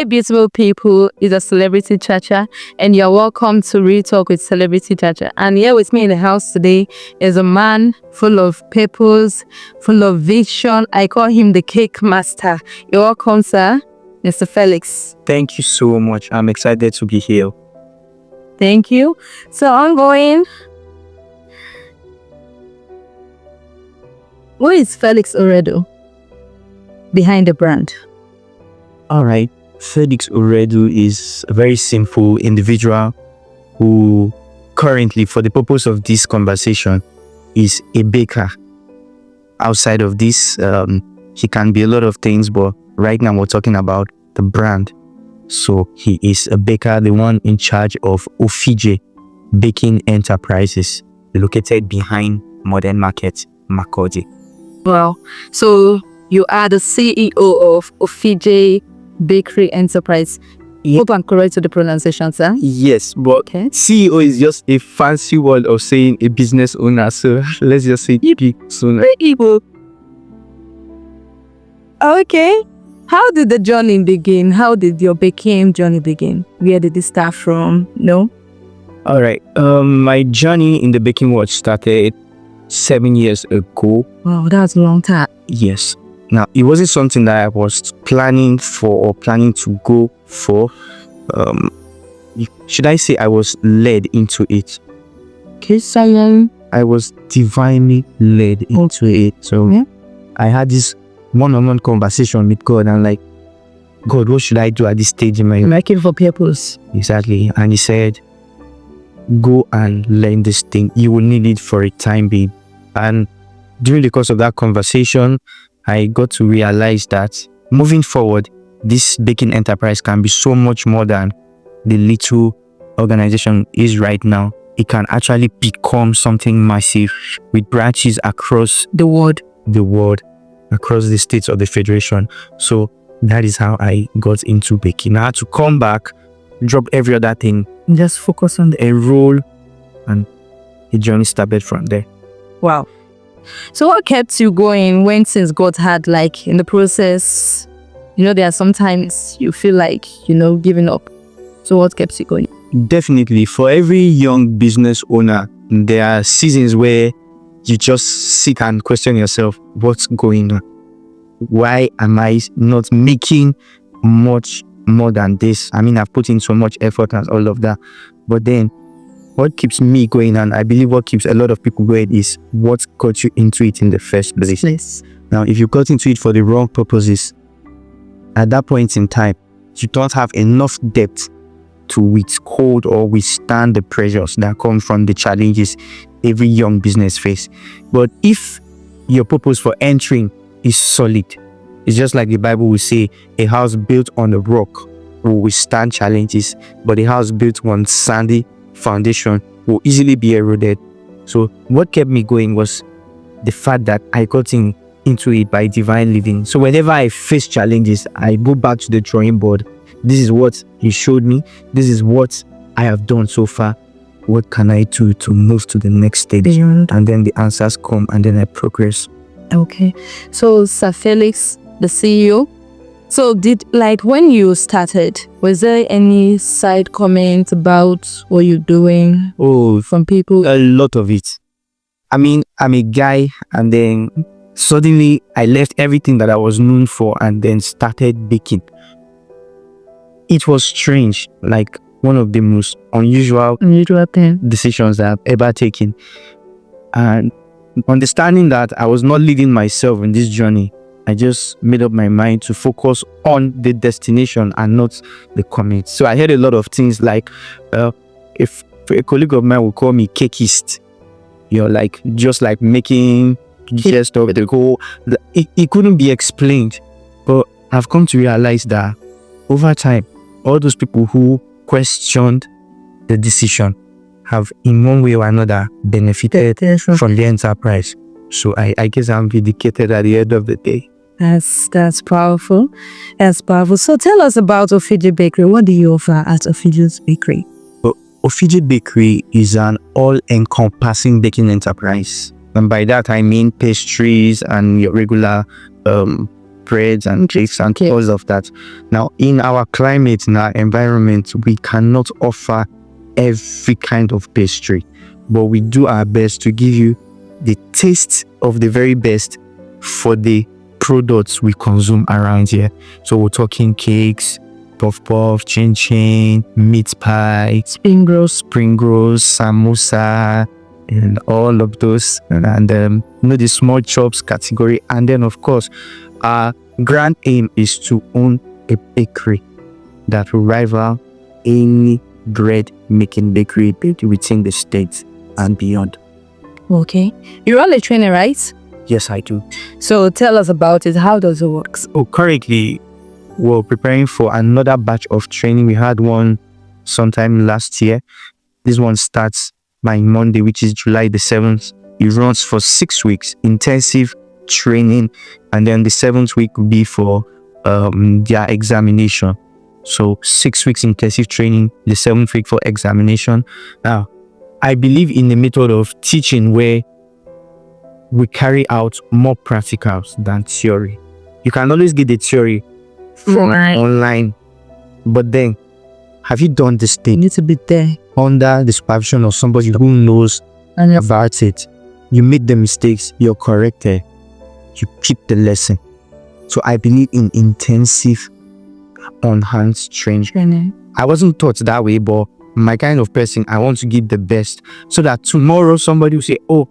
beautiful people. It's a Celebrity Chacha, and you're welcome to Real Talk with Celebrity Chacha. And here with me in the house today is a man full of purpose, full of vision. I call him the cake master. You're welcome, sir. Mr. Felix. Thank you so much. I'm excited to be here. Thank you. So ongoing. Who is Felix Oredo behind the brand? All right. Felix Oredo is a very simple individual who currently, for the purpose of this conversation, is a baker. Outside of this, he can be a lot of things, but right now we're talking about the brand. So he is a baker, the one in charge of Ofije Baking Enterprises, located behind Modern Market, Makurdi. Wow. So you are the CEO of Ofije Bakery Enterprise. Yeah. Hope I'm correct to the pronunciation, sir. Yes, but Okay. CEO is just a fancy word of saying a business owner. So let's just say business owner. Okay. How did the journey begin? How did your baking journey begin? Where did it start from? No? All right. My journey in the baking world started 7 years ago. Wow, that's a long time. Yes. Now, it wasn't something that I was planning for or planning to go for. Should I say I was led into it? Okay, Simon. I was divinely led into it. So Yeah. I had this one-on-one conversation with God and like, God, what should I do at this stage in my life? Making for purpose. Exactly. And he said, go and learn this thing. You will need it for a time being. And during the course of that conversation, I got to realize that moving forward, this baking enterprise can be so much more than the little organization is right now. It can actually become something massive with branches across The word. across the states of the federation. So that is how I got into baking. I had to come back, drop every other thing, Just focus on the... enroll, and the journey started from there. Wow. So what kept you going when things got hard, like in the process? You know, there are sometimes you feel like, giving up. So what kept you going? Definitely, for every young business owner, there are seasons where you just sit and question yourself, what's going on? Why am I not making much more than this? I mean, I've put in so much effort and all of that. But then what keeps me going, and I believe what keeps a lot of people going, is what got you into it in the first place. Now, if you got into it for the wrong purposes, at that point in time, you don't have enough depth to withhold or withstand the pressures that come from the challenges every young business face. But if your purpose for entering is solid, it's just like the Bible will say, a house built on a rock will withstand challenges, but a house built on sandy foundation will easily be eroded. So what kept me going was the fact that I got into it by divine living. So whenever I face challenges, I go back to the drawing board. This is what he showed me. This is what I have done so far. What can I do to move to the next stage? Beyond. And then the answers come, and then I progress. Okay. So Sir Felix, the CEO. So when you started, was there any side comments about what you're doing Oh, from people? a lot of it. I mean, I'm a guy, and then suddenly I left everything that I was known for and then started baking. It was strange, like one of the most unusual thing. decisions that I've ever taken. And understanding that I was not leading myself in this journey, I just made up my mind to focus on the destination and not the commit. So I heard a lot of things like, if a colleague of mine would call me cakeist, like just like making just of the whole, it couldn't be explained. But I've come to realize that over time, all those people who questioned the decision have in one way or another benefited from the enterprise. So I guess I'm vindicated at the end of the day. That's powerful. That's powerful. So tell us about Ofije Bakery. What do you offer at Ofije's Bakery? Ofije Bakery is an all-encompassing baking enterprise. And by that, I mean pastries and your regular breads and cakes and all of that. Now, in our climate, in our environment, we cannot offer every kind of pastry, but we do our best to give you the taste of the very best for the products we consume around here. So we're talking cakes, puff puff, chin chin, meat pie, spring rolls, samosa, and all of those, and the small chops category. And then of course our grand aim is to own a bakery that will rival any bread making bakery within the states and beyond. Okay, you're all a trainer, right? Yes, I do. So tell us about it. How does it work? Currently we're preparing for another batch of training. We had one sometime last year. This one starts by Monday, which is July the 7th. It runs for 6 weeks, intensive training, and then the 7th week will be for their examination. So 6 weeks intensive training, the 7th week for examination. Now, I believe in the method of teaching where we carry out more practicals than theory. You can always get the theory from online, but then have you done this thing? You need to be there under the supervision of somebody who knows about it. You make the mistakes, you're corrected, you keep the lesson. So I believe in intensive on-hands training. I wasn't taught that way, but my kind of person, I want to give the best so that tomorrow somebody will say, oh,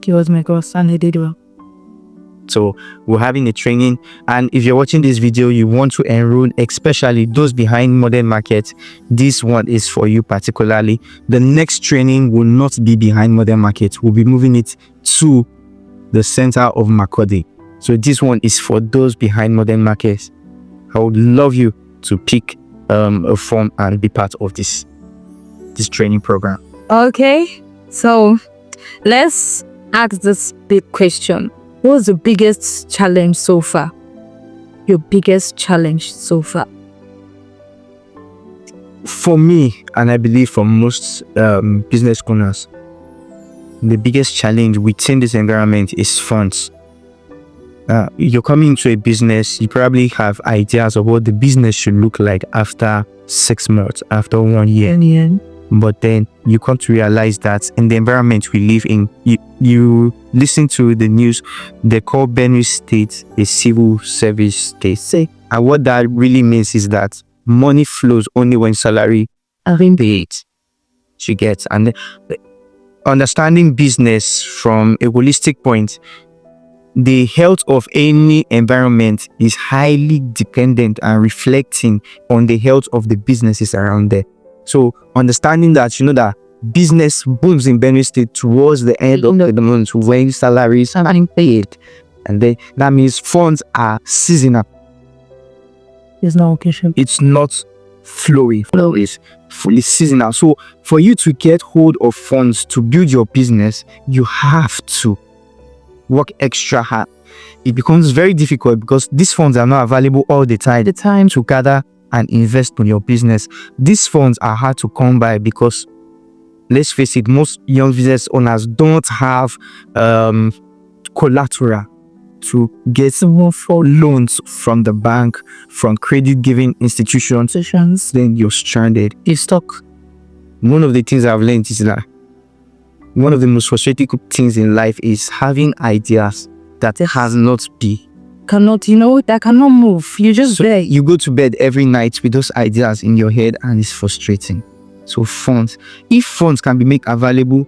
he was my course and he did well. So we're having a training, and if you're watching this video, you want to enroll, especially those behind Modern Market, this one is for you particularly. The next training will not be behind Modern Market. We'll be moving it to the center of Makurdi. So this one is for those behind Modern Market. I would love you to pick a form and be part of this training program. Okay, so let's ask this big question. What's the biggest challenge so far? Your biggest challenge so far? For me, and I believe for most business owners, the biggest challenge within this environment is funds. You're coming into a business, you probably have ideas of what the business should look like after 6 months, after 1 year. But then you come to realize that in the environment we live in, you listen to the news, they call Benue State a civil service state. And what that really means is that money flows only when salary are paid. You get, and understanding business from a holistic point, the health of any environment is highly dependent and reflecting on the health of the businesses around there. So understanding that, that business booms in Benue State towards the end of the month when salaries are being paid, and then that means funds are seasonal. It's not occasion. It's not flowing. Flow is fully seasonal. So for you to get hold of funds to build your business, you have to work extra hard. It becomes very difficult because these funds are not available all the time. The time to gather and invest in your business. These funds are hard to come by because, let's face it, most young business owners don't have collateral to get for loans from the bank, from credit giving institutions. Then you're stranded. You're stuck. One of the things I've learned is that one of the most frustrating things in life is having ideas that has not been. That cannot move. You just there. You go to bed every night with those ideas in your head and it's frustrating. So funds, if funds can be made available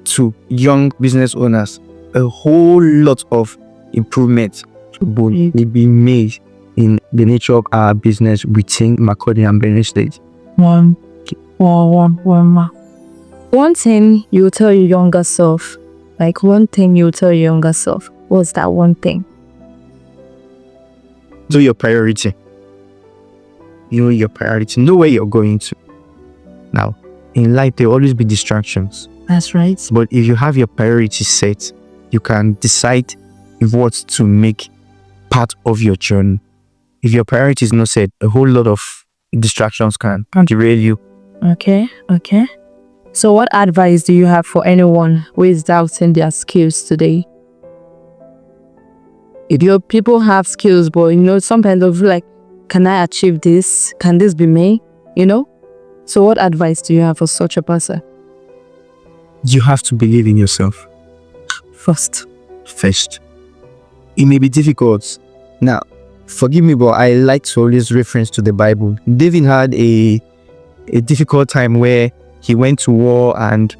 to young business owners, a whole lot of improvement will be made in the nature of our business within Makurdi and Benue State. One thing you tell your younger self, what's that one thing? Do your priority. Know your priority. Know where you're going to. Now, in life, there will always be distractions. That's right. But if you have your priority set, you can decide what to make part of your journey. If your priority is not set, a whole lot of distractions can derail you. Okay. So what advice do you have for anyone who is doubting their skills today? If your people have skills, but sometimes they'll feel like, can I achieve this? Can this be me? So what advice do you have for such a person? You have to believe in yourself First. It may be difficult. Now, forgive me, but I like to always reference to the Bible. David had a difficult time where he went to war, and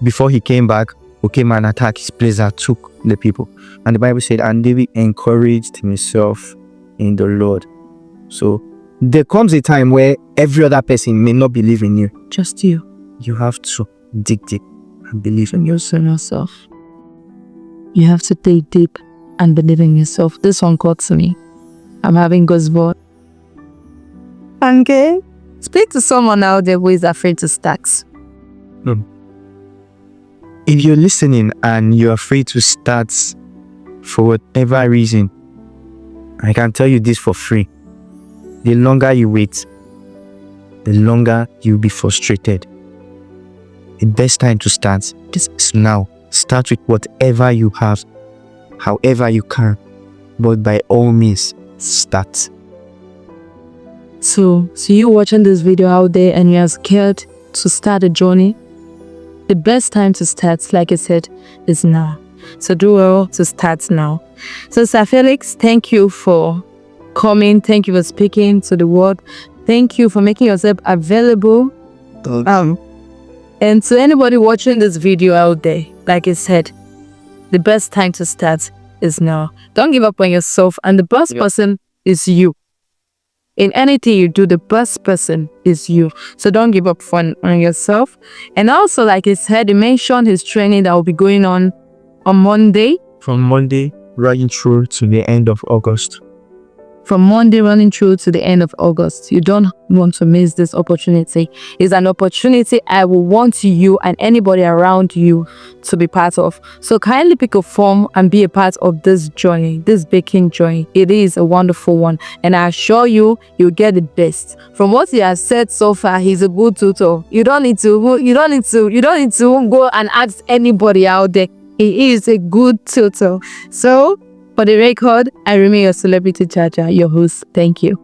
before he came back, who came and attacked his place that took the people. And the Bible said, and David encouraged himself in the Lord. So there comes a time where every other person may not believe in you. Just you. You have to dig deep and believe in yourself. You have to dig deep and believe in yourself. This one got to me. I'm having goosebumps. Okay. Speak to someone out there who is afraid to start. If you're listening and you're afraid to start for whatever reason, I can tell you this for free. The longer you wait, the longer you'll be frustrated. The best time to start is now. Start with whatever you have, however you can, but by all means, start. So you watching this video out there and you're scared to start a journey, the best time to start, like I said, is now. So do well to start now. So Sir Felix, thank you for coming. Thank you for speaking to the world. Thank you for making yourself available. And to anybody watching this video out there, like I said, the best time to start is now. Don't give up on yourself, and the best person is you. In anything you do, the best person is you. So don't give up on yourself. And also, like I said, he mentioned his training that will be going on Monday. From Monday running through to the end of August. From Monday running through to the end of August. You don't want to miss this opportunity. It's an opportunity I will want you and anybody around you to be part of. So kindly pick a form and be a part of this journey, this baking journey. It is a wonderful one, and I assure you, you'll get the best. From what he has said so far, he's a good tutor. You don't need to go and ask anybody out there. He is a good tutor. So for the record, I remain your celebrity Chacha, your host. Thank you.